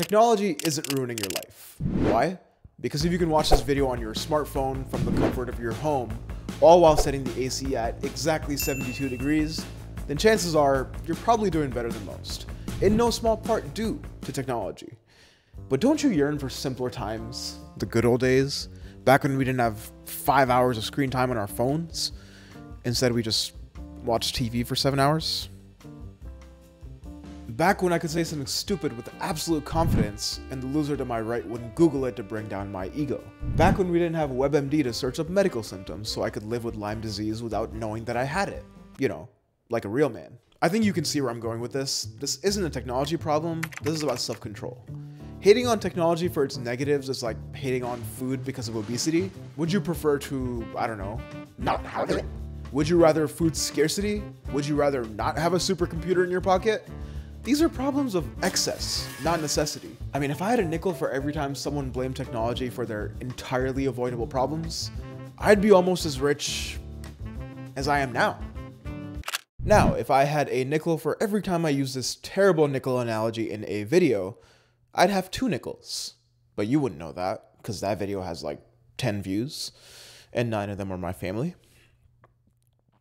Technology isn't ruining your life. Why? Because if you can watch this video on your smartphone from the comfort of your home, all while setting the AC at exactly 72 degrees, then chances are you're probably doing better than most, in no small part due to technology. But don't you yearn for simpler times, the good old days, back when we didn't have 5 hours of screen time on our phones? Instead, we just watched TV for 7 hours? Back when I could say something stupid with absolute confidence and the loser to my right wouldn't Google it to bring down my ego. Back when we didn't have WebMD to search up medical symptoms so I could live with Lyme disease without knowing that I had it. You know, like a real man. I think you can see where I'm going with this. This isn't a technology problem, this is about self-control. Hating on technology for its negatives is like hating on food because of obesity. Would you prefer to, I don't know, not have it? Would you rather food scarcity? Would you rather not have a supercomputer in your pocket? These are problems of excess, not necessity. I mean, if I had a nickel for every time someone blamed technology for their entirely avoidable problems, I'd be almost as rich as I am now. Now, if I had a nickel for every time I use this terrible nickel analogy in a video, I'd have 2 nickels. But you wouldn't know that, because that video has like 10 views, and 9 of them are my family.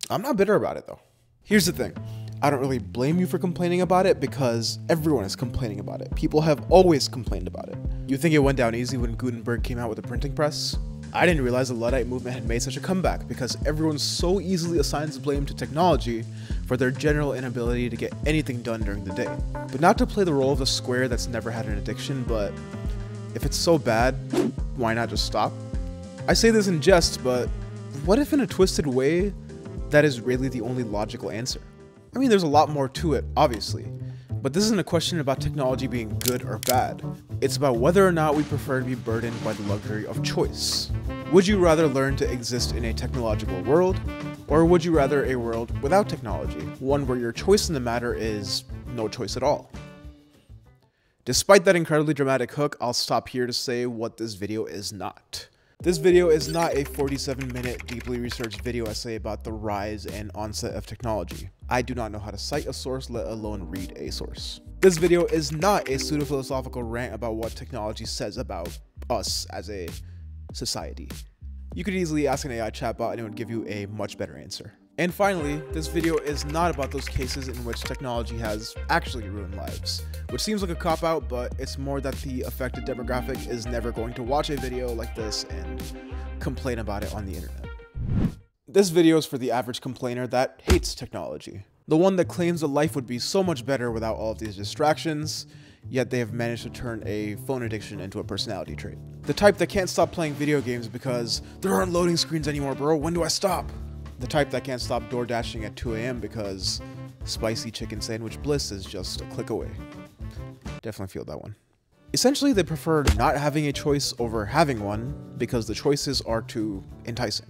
I'm not bitter about it though. Here's the thing. I don't really blame you for complaining about it because everyone is complaining about it. People have always complained about it. You think it went down easy when Gutenberg came out with the printing press? I didn't realize the Luddite movement had made such a comeback because everyone so easily assigns blame to technology for their general inability to get anything done during the day. But not to play the role of a square that's never had an addiction, but if it's so bad, why not just stop? I say this in jest, but what if in a twisted way, that is really the only logical answer? I mean, there's a lot more to it, obviously, but this isn't a question about technology being good or bad. It's about whether or not we prefer to be burdened by the luxury of choice. Would you rather learn to exist in a technological world, or would you rather a world without technology, one where your choice in the matter is no choice at all? Despite that incredibly dramatic hook, I'll stop here to say what this video is not. This video is not a 47-minute deeply researched video essay about the rise and onset of technology. I do not know how to cite a source, let alone read a source. This video is not a pseudo-philosophical rant about what technology says about us as a society. You could easily ask an AI chatbot and it would give you a much better answer. And finally, this video is not about those cases in which technology has actually ruined lives, which seems like a cop-out, but it's more that the affected demographic is never going to watch a video like this and complain about it on the internet. This video is for the average complainer that hates technology, the one that claims that life would be so much better without all of these distractions, yet they have managed to turn a phone addiction into a personality trait. The type that can't stop playing video games because there aren't loading screens anymore, bro, when do I stop? The type that can't stop door dashing at 2 AM because spicy chicken sandwich bliss is just a click away. Definitely feel that one. Essentially, they prefer not having a choice over having one because the choices are too enticing.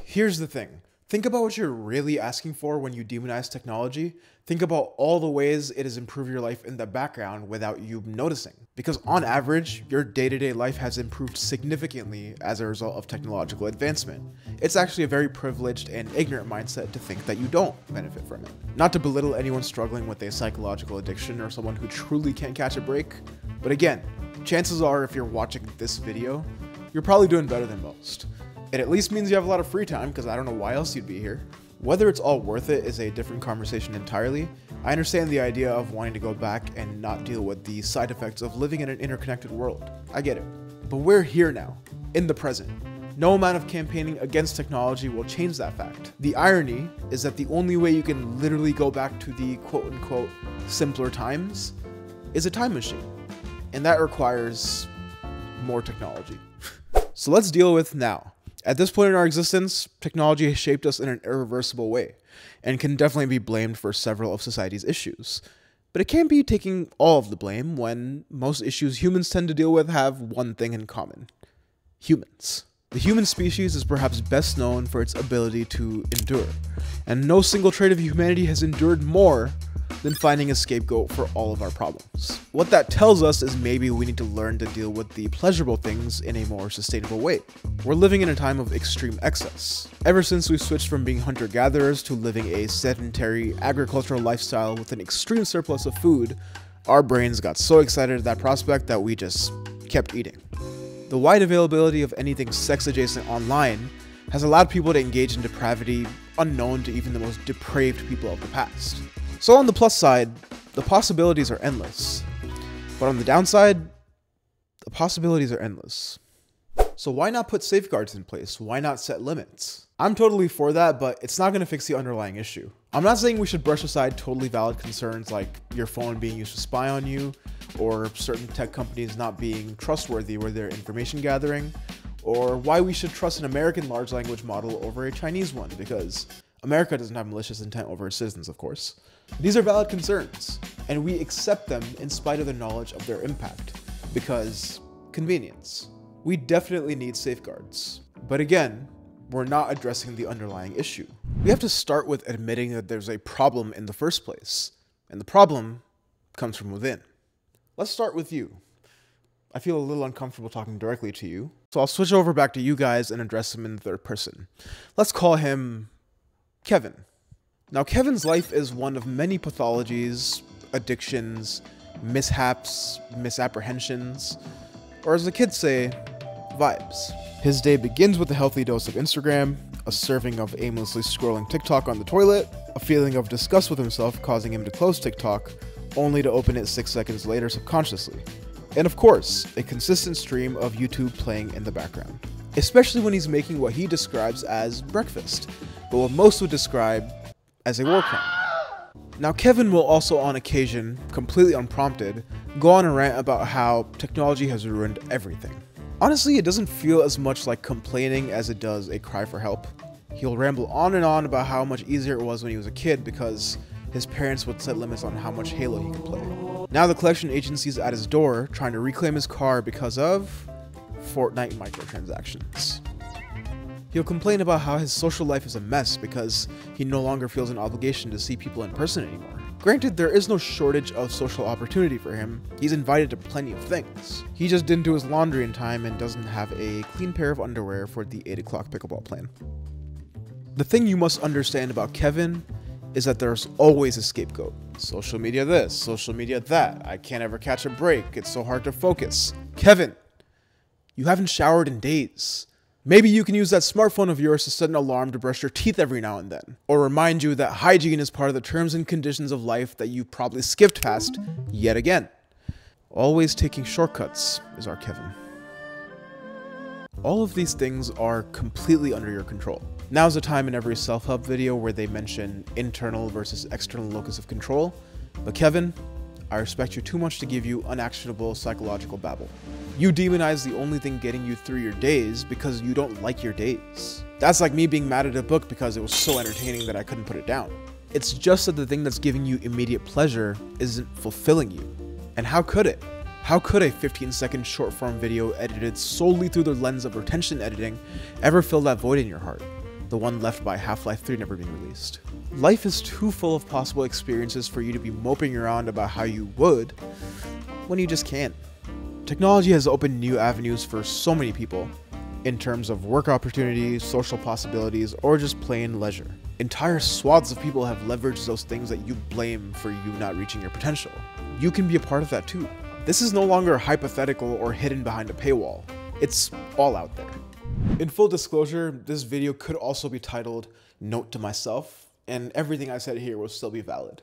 Here's the thing. Think about what you're really asking for when you demonize technology. Think about all the ways it has improved your life in the background without you noticing. Because on average, your day-to-day life has improved significantly as a result of technological advancement. It's actually a very privileged and ignorant mindset to think that you don't benefit from it. Not to belittle anyone struggling with a psychological addiction or someone who truly can't catch a break, but again, chances are if you're watching this video, you're probably doing better than most. It at least means you have a lot of free time because I don't know why else you'd be here. Whether it's all worth it is a different conversation entirely. I understand the idea of wanting to go back and not deal with the side effects of living in an interconnected world. I get it. But we're here now, in the present. No amount of campaigning against technology will change that fact. The irony is that the only way you can literally go back to the quote-unquote simpler times is a time machine. And that requires more technology. So let's deal with now. At this point in our existence, technology has shaped us in an irreversible way, and can definitely be blamed for several of society's issues. But it can't be taking all of the blame when most issues humans tend to deal with have one thing in common: humans. The human species is perhaps best known for its ability to endure, and no single trait of humanity has endured more than finding a scapegoat for all of our problems. What that tells us is maybe we need to learn to deal with the pleasurable things in a more sustainable way. We're living in a time of extreme excess. Ever since we switched from being hunter-gatherers to living a sedentary agricultural lifestyle with an extreme surplus of food, Our brains got so excited at that prospect that we just kept eating. The wide availability of anything sex adjacent online has allowed people to engage in depravity unknown to even the most depraved people of the past. So on the plus side, the possibilities are endless. But on the downside, the possibilities are endless. So why not put safeguards in place? Why not set limits? I'm totally for that, but it's not going to fix the underlying issue. I'm not saying we should brush aside totally valid concerns like your phone being used to spy on you, or certain tech companies not being trustworthy with their information gathering, or why we should trust an American large language model over a Chinese one, because America doesn't have malicious intent over its citizens, of course. These are valid concerns, and we accept them in spite of the knowledge of their impact, because convenience. We definitely need safeguards. But again, we're not addressing the underlying issue. We have to start with admitting that there's a problem in the first place, and the problem comes from within. Let's start with you. I feel a little uncomfortable talking directly to you, so I'll switch over back to you guys and address him in the third person. Let's call him Kevin. Now, Kevin's life is one of many pathologies, addictions, mishaps, misapprehensions, or as the kids say, vibes. His day begins with a healthy dose of Instagram, a serving of aimlessly scrolling TikTok on the toilet, a feeling of disgust with himself causing him to close TikTok, only to open it 6 seconds later subconsciously. And of course, a consistent stream of YouTube playing in the background. Especially when he's making what he describes as breakfast, but what most would describe as a war crime. Now, Kevin will also on occasion, completely unprompted, go on a rant about how technology has ruined everything. Honestly, it doesn't feel as much like complaining as it does a cry for help. He'll ramble on and on about how much easier it was when he was a kid because his parents would set limits on how much Halo he could play. Now the collection agency's at his door trying to reclaim his car because of Fortnite microtransactions. He'll complain about how his social life is a mess because he no longer feels an obligation to see people in person anymore. Granted, there is no shortage of social opportunity for him. He's invited to plenty of things. He just didn't do his laundry in time and doesn't have a clean pair of underwear for the 8 o'clock pickleball plan. The thing you must understand about Kevin is that there's always a scapegoat. Social media this, social media that. I can't ever catch a break. It's so hard to focus. Kevin, you haven't showered in days. Maybe you can use that smartphone of yours to set an alarm to brush your teeth every now and then, or remind you that hygiene is part of the terms and conditions of life that you probably skipped past yet again. Always taking shortcuts is our Kevin. All of these things are completely under your control. Now's the time in every self-help video where they mention internal versus external locus of control, but Kevin, I respect you too much to give you unactionable psychological babble. You demonize the only thing getting you through your days because you don't like your days. That's like me being mad at a book because it was so entertaining that I couldn't put it down. It's just that the thing that's giving you immediate pleasure isn't fulfilling you. And how could it? How could a 15-second short-form video edited solely through the lens of retention editing ever fill that void in your heart? The one left by Half-Life 3 never being released. Life is too full of possible experiences for you to be moping around about how you would when you just can't. Technology has opened new avenues for so many people in terms of work opportunities, social possibilities, or just plain leisure. Entire swaths of people have leveraged those things that you blame for you not reaching your potential. You can be a part of that too. This is no longer hypothetical or hidden behind a paywall. It's all out there. In full disclosure, this video could also be titled Note to Myself, and everything I said here will still be valid,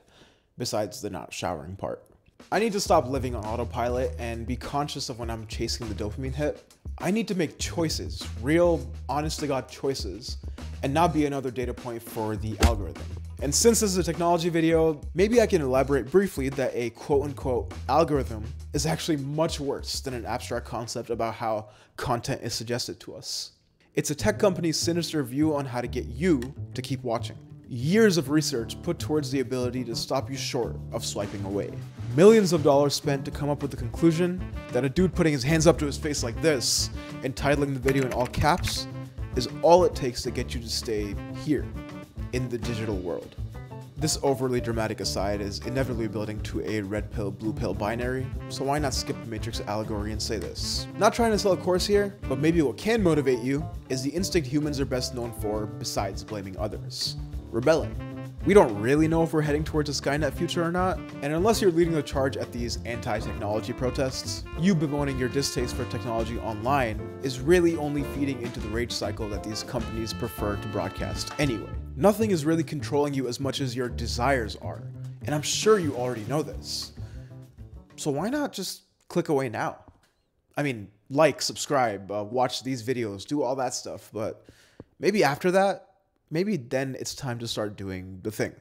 besides the not showering part. I need to stop living on autopilot and be conscious of when I'm chasing the dopamine hit. I need to make choices, real, honest-to-God choices, and not be another data point for the algorithm. And since this is a technology video, maybe I can elaborate briefly that a quote-unquote algorithm is actually much worse than an abstract concept about how content is suggested to us. It's a tech company's sinister view on how to get you to keep watching. Years of research put towards the ability to stop you short of swiping away. Millions of dollars spent to come up with the conclusion that a dude putting his hands up to his face like this and titling the video in all caps is all it takes to get you to stay here in the digital world. This overly dramatic aside is inevitably building to a red pill, blue pill binary, so why not skip the Matrix allegory and say this? Not trying to sell a course here, but maybe what can motivate you is the instinct humans are best known for besides blaming others: rebelling. We don't really know if we're heading towards a Skynet future or not, and unless you're leading the charge at these anti-technology protests, you bemoaning your distaste for technology online is really only feeding into the rage cycle that these companies prefer to broadcast anyway. Nothing is really controlling you as much as your desires are, and I'm sure you already know this. So why not just click away now? I mean, like, subscribe, watch these videos, do all that stuff, but maybe after that, maybe then it's time to start doing the thing.